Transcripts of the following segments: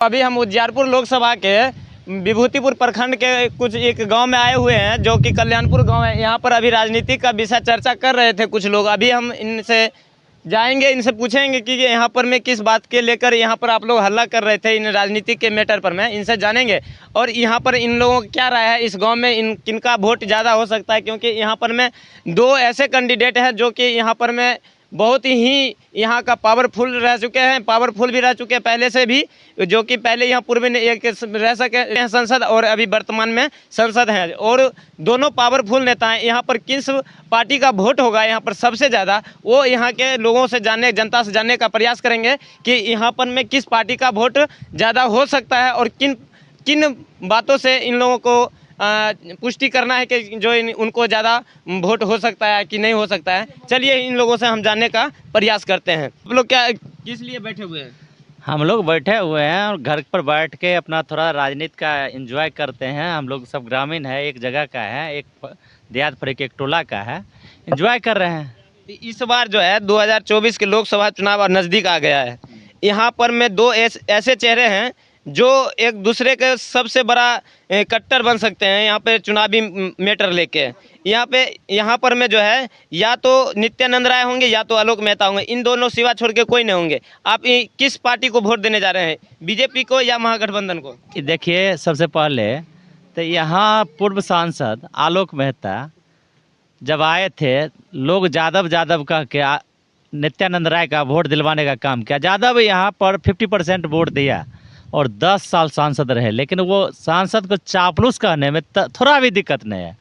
अभी हम उजियारपुर लोकसभा के विभूतिपुर प्रखंड के कुछ एक गांव में आए हुए हैं जो कि कल्याणपुर गांव है। यहाँ पर अभी राजनीति का विषय चर्चा कर रहे थे कुछ लोग। अभी हम इनसे जाएंगे, इनसे पूछेंगे कि यहाँ पर में किस बात के लेकर यहाँ पर आप लोग हल्ला कर रहे थे इन राजनीति के मैटर पर। मैं इनसे जानेंगे और यहाँ पर इन लोगों की क्या राय है, इस गांव में इन किनका वोट ज़्यादा हो सकता है, क्योंकि यहाँ पर में दो ऐसे कैंडिडेट हैं जो कि यहाँ पर में बहुत ही यहाँ का पावरफुल रह चुके हैं, पावरफुल भी रह चुके हैं पहले से भी, जो कि पहले यहाँ पूर्व में एक रह सके हैं संसद और अभी वर्तमान में संसद हैं, और दोनों पावरफुल नेता हैं। यहाँ पर किस पार्टी का वोट होगा यहाँ पर सबसे ज़्यादा, वो यहाँ के लोगों से जानने, जनता से जानने का प्रयास करेंगे कि यहाँ पर में किस पार्टी का वोट ज़्यादा हो सकता है और किन किन बातों से इन लोगों को पुष्टि करना है कि जो उनको ज़्यादा वोट हो सकता है कि नहीं हो सकता है। चलिए इन लोगों से हम जानने का प्रयास करते हैं। आप लोग क्या किस लिए बैठे हुए हैं? हम लोग बैठे हुए हैं और घर पर बैठ के अपना थोड़ा राजनीति का एंजॉय करते हैं। हम लोग सब ग्रामीण है, एक जगह का है, एक देहात पर एक टोला का है, एंजॉय कर रहे हैं। इस बार जो है 2024 के लोकसभा चुनाव नज़दीक आ गया है। यहाँ पर में दो ऐसे चेहरे हैं जो एक दूसरे के सबसे बड़ा कट्टर बन सकते हैं यहाँ पे चुनावी मैटर लेके। यहाँ पर में जो है या तो नित्यानंद राय होंगे या तो आलोक मेहता होंगे, इन दोनों सिवा छोड़ के कोई नहीं होंगे। आप किस पार्टी को वोट देने जा रहे हैं, बीजेपी को या महागठबंधन को? देखिए, सबसे पहले तो यहाँ पूर्व सांसद आलोक मेहता जब आए थे, लोग यादव कह के नित्यानंद राय का वोट दिलवाने का काम किया। यादव यहाँ पर 50% वोट दिया और 10 साल सांसद रहे, लेकिन वो सांसद को चापलूस कहने में थोड़ा भी दिक्कत नहीं है।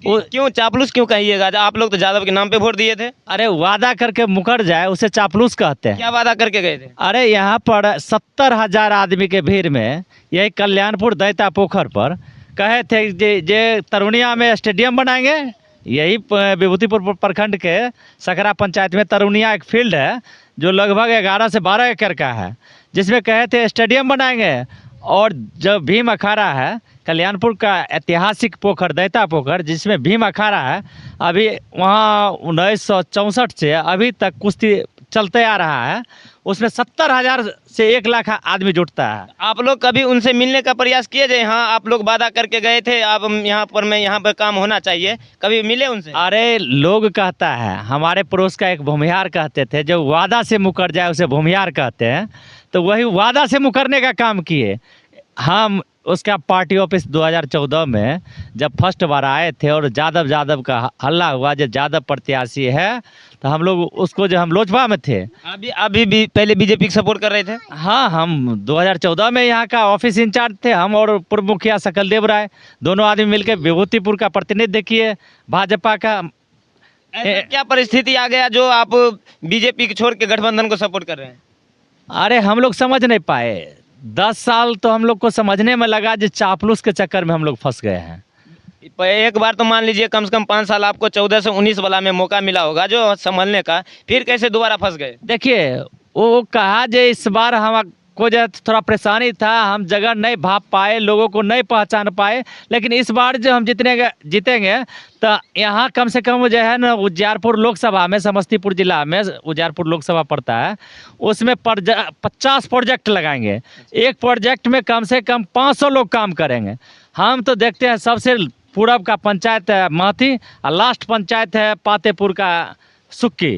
वो क्यों चापलूस क्यों कहिएगा? आप लोग तो यादव के नाम पे वोट दिए थे। अरे वादा करके मुकर जाए उसे चापलूस कहते हैं। क्या वादा करके गए थे? अरे यहाँ पर 70,000 आदमी के भीड़ में यही कल्याणपुर दैता पोखर पर कहे थे जे तरुणिया में स्टेडियम बनाएंगे। यही विभूतिपुर प्रखंड के सकरा पंचायत में तरुणिया एक फील्ड है जो लगभग 11 से 12 एकड़ का है, जिसमें कहे थे स्टेडियम बनाएंगे। और जो भीम अखाड़ा है, कल्याणपुर का ऐतिहासिक पोखर दैता पोखर, जिसमें भीम अखाड़ा है, अभी वहाँ 1964 से अभी तक कुश्ती चलते आ रहा है। उसमें 70,000 से 1 लाख आदमी जुटता है। आप लोग कभी उनसे मिलने का प्रयास किए? जो हाँ आप लोग वादा करके गए थे, अब यहाँ पर काम होना चाहिए, कभी मिले उनसे? अरे लोग कहता है, हमारे पड़ोस का एक भूमिहार कहते थे, जो वादा से मुकर जाए उसे भूमिहार कहते हैं, तो वही वादा से मुकरने का काम किए। हम उसका पार्टी ऑफिस 2014 में जब फर्स्ट बार आए थे और यादव का हल्ला हुआ जो यादव प्रत्याशी है, तो हम लोग उसको जो हम लोजपा में थे। अभी भी पहले बीजेपी को सपोर्ट कर रहे थे? हाँ, हम 2014 में यहाँ का ऑफिस इंचार्ज थे, हम और पूर्व मुखिया सकलदेव राय, दोनों आदमी मिलकर विभूतिपुर का प्रतिनिधित्व किए भाजपा का। ऐसा क्या परिस्थिति आ गया जो आप बीजेपी को छोड़ के गठबंधन को सपोर्ट कर रहे हैं? अरे हम लोग समझ नहीं पाए। 10 साल तो हम लोग को समझने में लगा, जो चापलूस के चक्कर में हम लोग फंस गए हैं। एक बार तो मान लीजिए कम से कम 5 साल आपको 14 से 19 वाला में मौका मिला होगा जो संभलने का, फिर कैसे दोबारा फंस गए? देखिए, वो कहा जो इस बार हमको जो थोड़ा परेशानी था, हम जगह नहीं भाप पाए, लोगों को नहीं पहचान पाए, लेकिन इस बार जो हम जीतेंगे तो यहाँ कम से कम जो है ना, उजियारपुर लोकसभा में, समस्तीपुर जिला में उजियारपुर लोकसभा पड़ता है, उसमें 50 प्रोजेक्ट लगाएंगे। एक प्रोजेक्ट में कम से कम 500 लोग काम करेंगे। हम तो देखते हैं सबसे पूरब का पंचायत है महती और लास्ट पंचायत है पातेपुर का सुक्की।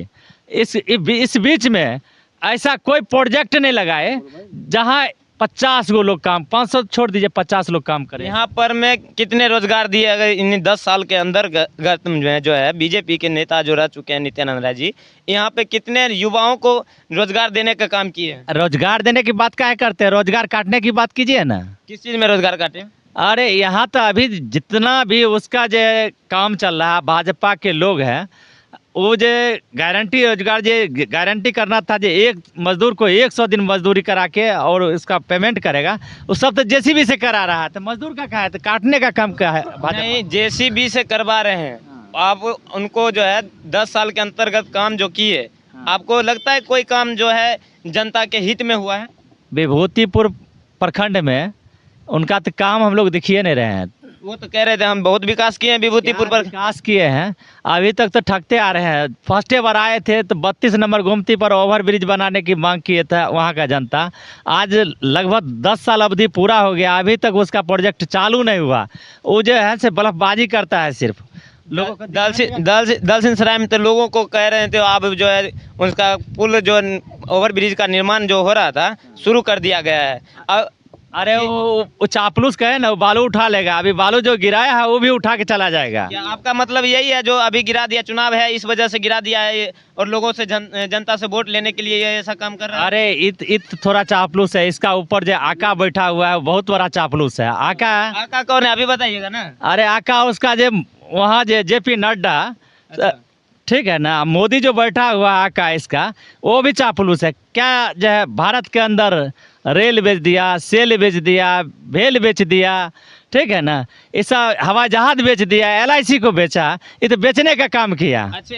इस बीच में ऐसा कोई प्रोजेक्ट नहीं लगाए जहां 50 गो लोग काम, 500 छोड़ दीजिए, 50 लोग काम करें। यहाँ पर में कितने रोजगार दिए अगर इन 10 साल के अंदर जो है बीजेपी के नेता जो रह चुके हैं नित्यानंद राय जी, यहाँ पे कितने युवाओं को रोजगार देने का काम किए? रोजगार देने की बात क्या करते हैं, रोजगार काटने की बात कीजिए ना। किस चीज़ में रोजगार काटे? अरे यहाँ तो अभी जितना भी उसका जो काम चल रहा है, भाजपा के लोग हैं, वो जो गारंटी रोजगार जो गारंटी करना था, जो एक मजदूर को 100 दिन मजदूरी करा के और इसका पेमेंट करेगा, वो सब तो जेसीबी से करा रहा है। तो मजदूर का क्या है, तो काटने का काम क्या है? नहीं, जेसीबी से करवा रहे हैं आप उनको, जो है 10 साल के अंतर्गत काम जो किए, आपको लगता है कोई काम जो है जनता के हित में हुआ है? विभूतिपुर प्रखंड में उनका तो काम हम लोग दिखिए नहीं रहे हैं। वो तो कह रहे थे हम बहुत विकास किए हैं विभूतिपुर क्या पर। विकास किए हैं, अभी तक तो ठगते आ रहे हैं। फर्स्ट बार आए थे तो 32 नंबर गोमती पर ओवर ब्रिज बनाने की मांग किए थे वहाँ का जनता। आज लगभग 10 साल अवधि पूरा हो गया, अभी तक उसका प्रोजेक्ट चालू नहीं हुआ। वो जो है से बलफबाजी करता है सिर्फ लोगों को। दल सिंह सराय में तो लोगों को कह रहे थे अब जो है उसका पुल जो ओवर ब्रिज का निर्माण जो हो रहा था शुरू कर दिया गया है। अब अरे वो चापलूस कहे ना, वो बालू उठा लेगा। अभी बालू जो गिराया है वो भी उठा के चला जाएगा। क्या आपका मतलब यही है जो अभी गिरा दिया, चुनाव है इस वजह से गिरा दिया है और लोगों से जनता से वोट लेने के लिए ये ऐसा काम कर रहा है? अरे इत थोड़ा चापलूस है। इसका ऊपर जो आका बैठा हुआ है वो बहुत बड़ा चापलूस है। आका आका कौन है अभी बताइएगा ना। अरे आका उसका जो वहाँ जो जेपी नड्डा, अच्छा। ठीक है ना, मोदी जो बैठा हुआ है आका इसका, वो भी चापलूस है। क्या जो है भारत के अंदर रेल बेच दिया, सेल बेच दिया, भेल बेच दिया, ठीक है ना, ऐसा हवाई जहाज बेच दिया, LIC को बेचा। ये तो बेचने का काम किया। अच्छा